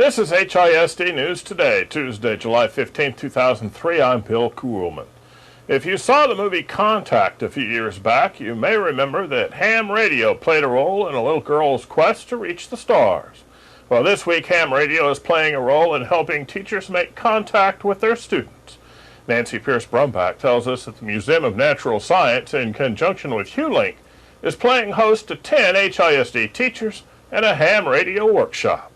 This is HISD News Today, Tuesday, July 15, 2003. I'm Bill Kuhlman. If you saw the movie Contact a few years back, you may remember that ham radio played a role in a little girl's quest to reach the stars. Well, this week ham radio is playing a role in helping teachers make contact with their students. Nancy Pierce-Brumbach tells us that the Museum of Natural Science, in conjunction with HuLink, is playing host to 10 HISD teachers and a ham radio workshop.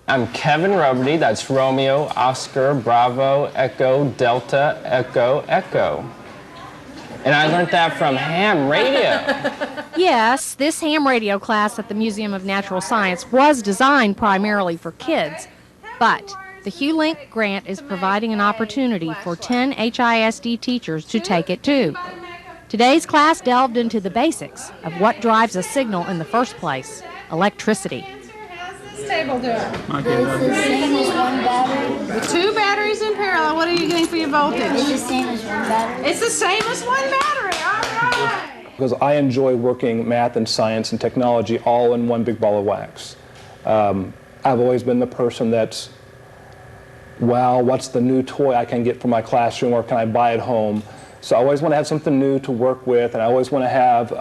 I'm Kevin Roberty, that's Romeo, Oscar, Bravo, Echo, Delta, Echo, Echo. And I learned that from ham radio. Yes, this ham radio class at the Museum of Natural Science was designed primarily for kids, but the HuLink grant is providing an opportunity for 10 HISD teachers to take it too. Today's class delved into the basics of what drives a signal in the first place, electricity. Table doing? It's the same as one battery. With two batteries in parallel, what are you getting for your voltage? It's the same as one battery. It's the same as one battery, all right. Because I enjoy working math and science and technology all in one big ball of wax. I've always been the person that's, wow, what's the new toy I can get for my classroom, or can I buy at home? So I always want to have something new to work with, and I always want to have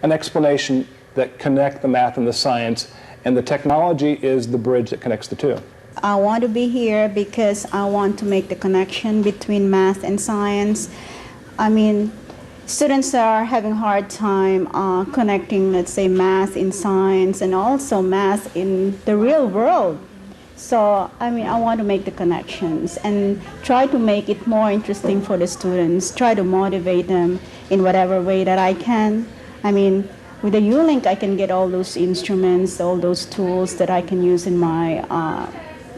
an explanation that connect the math and the science. And the technology is the bridge that connects the two. I want to be here because I want to make the connection between math and science. I mean, students are having a hard time connecting, let's say, math in science and also math in the real world. So, I mean, I want to make the connections and try to make it more interesting for the students, try to motivate them in whatever way that I can. I mean, with the HuLink, I can get all those instruments, all those tools that I can use in my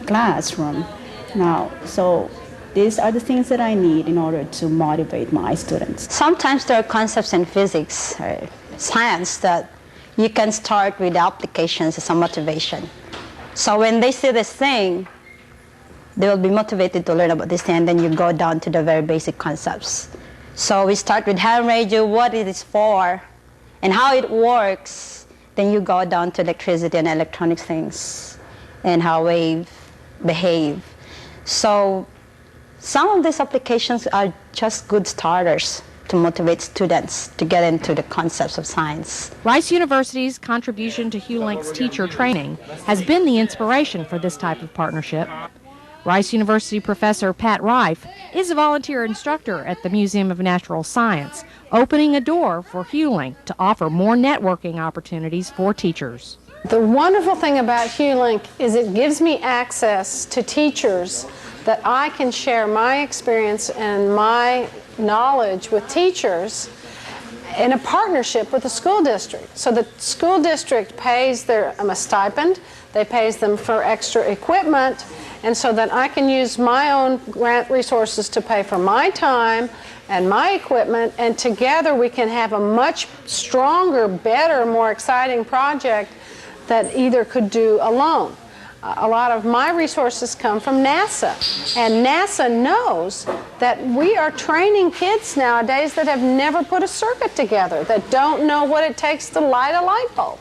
classroom now. So these are the things that I need in order to motivate my students. Sometimes there are concepts in physics or science that you can start with applications as a motivation. So when they see this thing, they will be motivated to learn about this thing, and then you go down to the very basic concepts. So we start with ham radio, what it is for, and how it works. Then you go down to electricity and electronic things and how waves behave. So some of these applications are just good starters to motivate students to get into the concepts of science. Rice University's contribution to HuLink's teacher training has been the inspiration for this type of partnership. Rice University professor Pat Reif is a volunteer instructor at the Museum of Natural Science, opening a door for HuLink to offer more networking opportunities for teachers. The wonderful thing about HuLink is it gives me access to teachers that I can share my experience and my knowledge with teachers in a partnership with the school district. So the school district pays them a stipend, they pays them for extra equipment, and so that I can use my own grant resources to pay for my time and my equipment, and together we can have a much stronger, better, more exciting project that either could do alone. A lot of my resources come from NASA, and NASA knows that we are training kids nowadays that have never put a circuit together, that don't know what it takes to light a light bulb.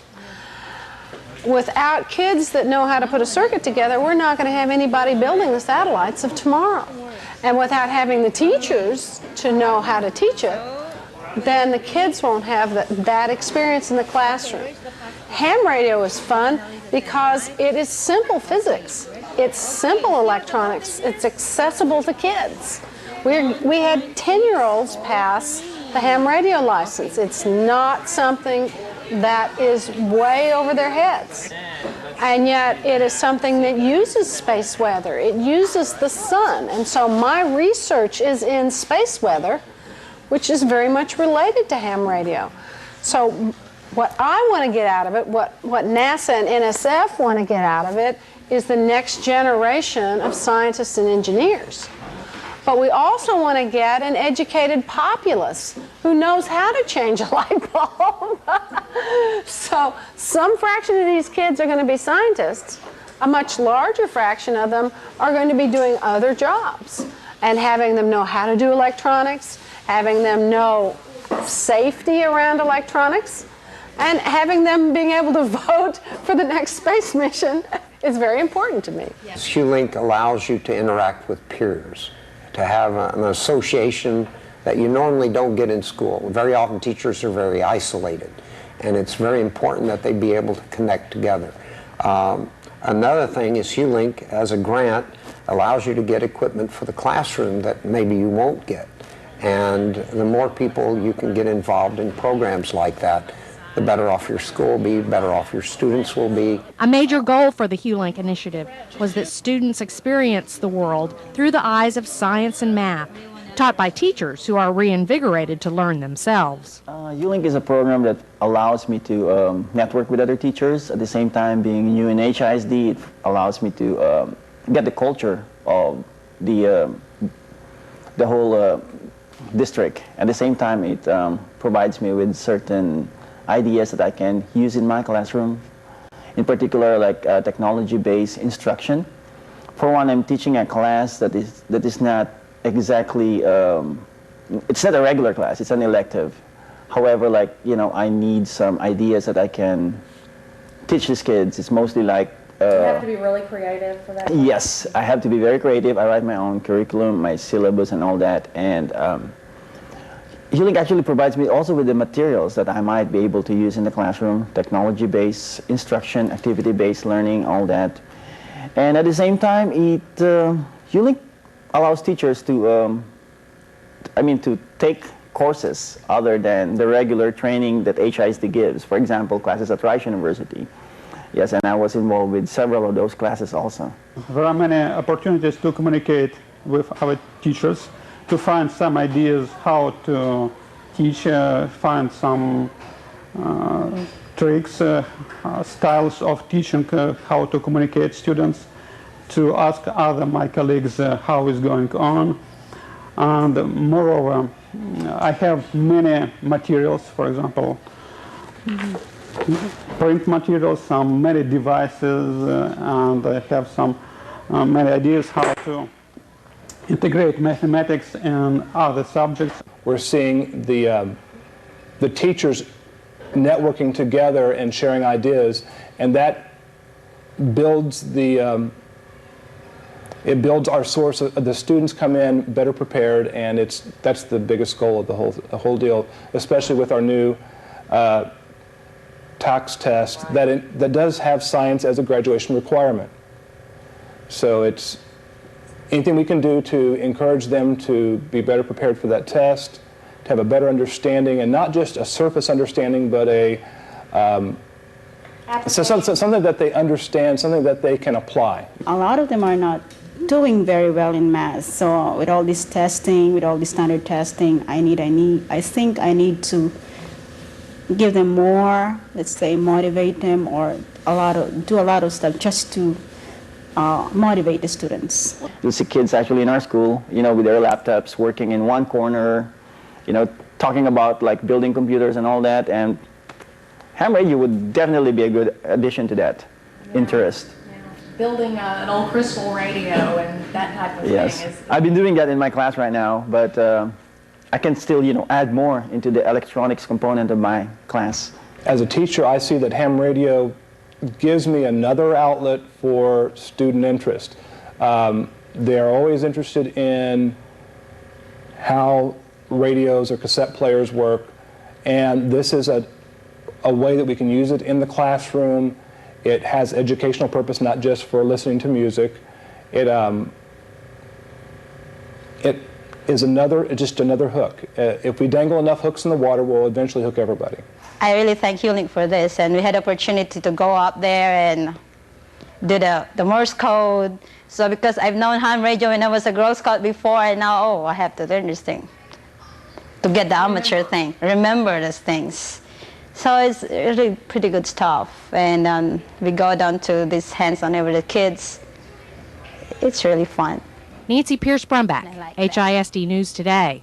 Without kids that know how to put a circuit together, we're not going to have anybody building the satellites of tomorrow. And without having the teachers to know how to teach it, then the kids won't have that experience in the classroom. Ham radio is fun because it is simple physics. It's simple electronics. It's accessible to kids. We had 10-year-olds pass the ham radio license. It's not something that is way over their heads. And yet it is something that uses space weather. It uses the sun. And so my research is in space weather, which is very much related to ham radio. So what I want to get out of it, what NASA and NSF want to get out of it, is the next generation of scientists and engineers. But we also want to get an educated populace who knows how to change a light bulb. So some fraction of these kids are going to be scientists. A much larger fraction of them are going to be doing other jobs. And having them know how to do electronics, having them know safety around electronics, and having them being able to vote for the next space mission is very important to me. HULink allows you to interact with peers, to have an association that you normally don't get in school. Very often teachers are very isolated, and it's very important that they be able to connect together. Another thing is HULink, as a grant, allows you to get equipment for the classroom that maybe you won't get. And the more people you can get involved in programs like that, the better off your school will be, better off your students will be. A major goal for the HULink initiative was that students experience the world through the eyes of science and math, taught by teachers who are reinvigorated to learn themselves. HULink is a program that allows me to network with other teachers. At the same time, being new in HISD, it allows me to get the culture of the whole district. At the same time, it provides me with certain ideas that I can use in my classroom, in particular like technology-based instruction. For one, I'm teaching a class that is not exactly, it's not a regular class, it's an elective. However, like, you know, I need some ideas that I can teach these kids. It's mostly like you have to be really creative for that? Yes, I have to be very creative. I write my own curriculum, my syllabus and all that. And HULink actually provides me also with the materials that I might be able to use in the classroom, technology-based instruction, activity-based learning, all that. And at the same time, HULink allows teachers to, to take courses other than the regular training that HISD gives. For example, classes at Rice University. Yes, and I was involved with several of those classes also. There are many opportunities to communicate with our teachers, to find some ideas how to teach, find some tricks, styles of teaching, how to communicate students, to ask my colleagues how is going on. And moreover, I have many materials, for example, print materials, many devices, and I have some many ideas how to integrate mathematics and other subjects. We're seeing the teachers networking together and sharing ideas, and that builds it builds our source. The students come in better prepared, and that's the biggest goal of the whole deal, especially with our new tax test that does have science as a graduation requirement. So it's anything we can do to encourage them to be better prepared for that test, to have a better understanding, and not just a surface understanding, but something that they understand, something that they can apply. A lot of them are not doing very well in math. So with all this testing, with all this standard testing, I think I need to give them more, let's say motivate them, or do a lot of stuff just to motivate the students. You'll see kids actually in our school, with their laptops working in one corner, talking about like building computers and all that, and ham radio would definitely be a good addition to that interest. Building an old crystal radio and that type of thing. I've been doing that in my class right now, but I can still, add more into the electronics component of my class. As a teacher, I see that ham radio gives me another outlet for student interest. They're always interested in how radios or cassette players work, and this is a way that we can use it in the classroom. It has educational purpose, not just for listening to music. It is just another hook. If we dangle enough hooks in the water, we'll eventually hook everybody. I really thank HULink for this, and we had the opportunity to go up there and do the Morse code. So because I've known ham radio when I was a Girl Scout before, and now, I have to learn this thing to get the amateur thing, remember these things. So it's really pretty good stuff, and we go down to this hands-on with the kids. It's really fun. Nancy Pierce-Brumbach, HISD News Today.